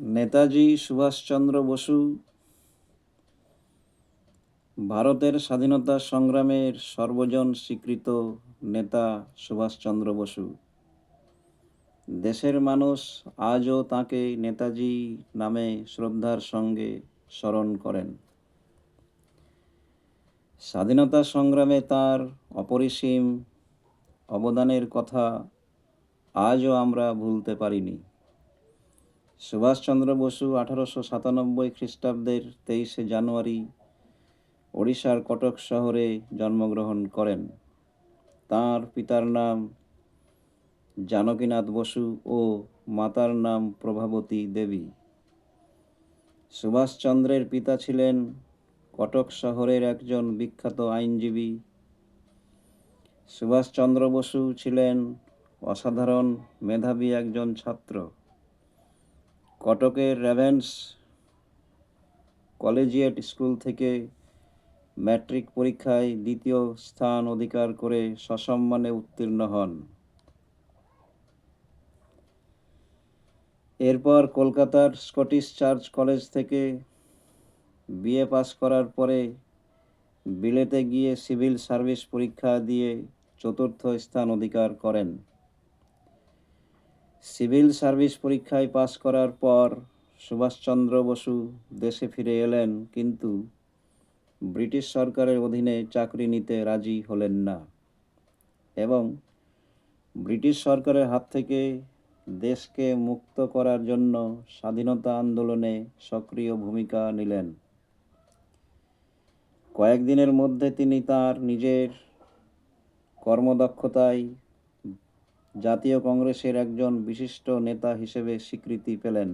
নেতাজি সুভাষচন্দ্র বসু ভারতের স্বাধীনতা সংগ্রামের সর্বজন স্বীকৃত নেতা সুভাষচন্দ্র বসু। দেশের মানুষ আজও তাঁকে নেতাজি নামে শ্রদ্ধার সঙ্গে স্মরণ করেন। স্বাধীনতা সংগ্রামে তাঁর অপরিসীম অবদানের কথা আজও আমরা ভুলতে পারিনি। সুভাষচন্দ্র বসু 1897 খ্রিস্টাব্দের 23শে জানুয়ারি ওড়িশার কটক শহরে জন্মগ্রহণ করেন। তাঁর পিতার নাম জানকীনাথ বসু ও মাতার নাম প্রভাবতী দেবী। সুভাষচন্দ্রের পিতা ছিলেন কটক শহরের একজন বিখ্যাত আইনজীবী। সুভাষচন্দ্র বসু ছিলেন অসাধারণ মেধাবী একজন ছাত্র। কটকের রেভেন্স কলেজিয়েট স্কুল থেকে ম্যাট্রিক পরীক্ষায় দ্বিতীয় স্থান অধিকার করে সসম্মানে উত্তীর্ণ হন। এরপর কলকাতার স্কটিশ চার্চ কলেজ থেকে বিএ পাস করার পরে বিলেতে গিয়ে সিভিল সার্ভিস পরীক্ষা দিয়ে চতুর্থ স্থান অধিকার করেন। সিভিল সার্ভিস পরীক্ষায় পাস করার পর সুভাষচন্দ্র বসু দেশে ফিরে এলেন, কিন্তু ব্রিটিশ সরকারের অধীনে চাকরি নিতে রাজি হলেন না এবং ব্রিটিশ সরকারের হাত থেকে দেশকে মুক্ত করার জন্য স্বাধীনতা আন্দোলনে সক্রিয় ভূমিকা নিলেন। কয়েকদিনের মধ্যে তিনি তার নিজের কর্মদক্ষতায় জাতীয় কংগ্রেসের একজন বিশিষ্ট নেতা হিসেবে স্বীকৃতি পেলেন।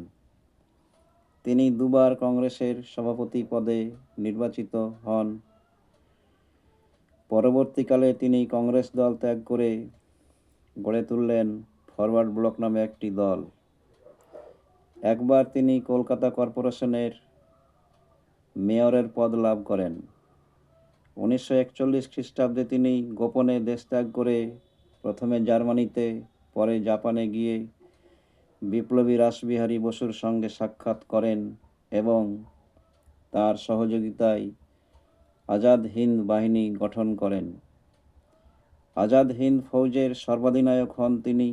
তিনি দুবার কংগ্রেসের সভাপতি পদে নির্বাচিত হন। পরবর্তীকালে তিনি কংগ্রেস দল ত্যাগ করে গড়ে তুললেন ফরওয়ার্ড ব্লক নামে একটি দল। একবার তিনি কলকাতা কর্পোরেশনের মেয়রের পদ লাভ করেন। 1941 খ্রিস্টাব্দে তিনি গোপনে দেশত্যাগ করে প্রথমে জার্মানিতে, পরে জাপানে গিয়ে বিপ্লবী রাসবিহারী বসুর সঙ্গে সাক্ষাৎ করেন এবং তার সহযোগিতায় আজাদ হিন্দ বাহিনী গঠন করেন। আজাদ হিন্দ ফৌজের সর্বাধিনায়ক হন তিনি।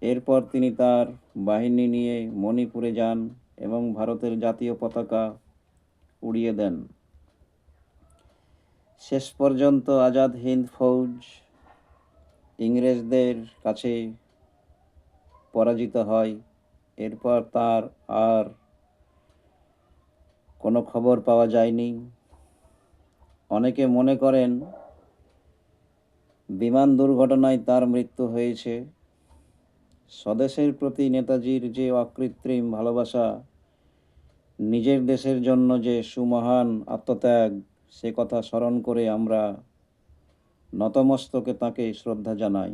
এরপর তিনি তার বাহিনী নিয়ে মণিপুরে যান এবং ভারতের জাতীয় পতাকা উড়িয়ে দেন। শেষ পর্যন্ত আজাদ হিন্দ ফৌজ ইংরেজদের কাছে পরাজিত হয়। এরপর তার আর কোনো খবর পাওয়া যায়নি। অনেকে মনে করেন বিমান দুর্ঘটনায় তার মৃত্যু হয়েছে। স্বদেশের প্রতি নেতাজির যে অকৃত্রিম ভালোবাসা, নিজের দেশের জন্য যে সুমহান আত্মত্যাগ, সে কথা স্মরণ করে আমরা নতমস্তকে তাঁকে শ্রদ্ধা জানাই।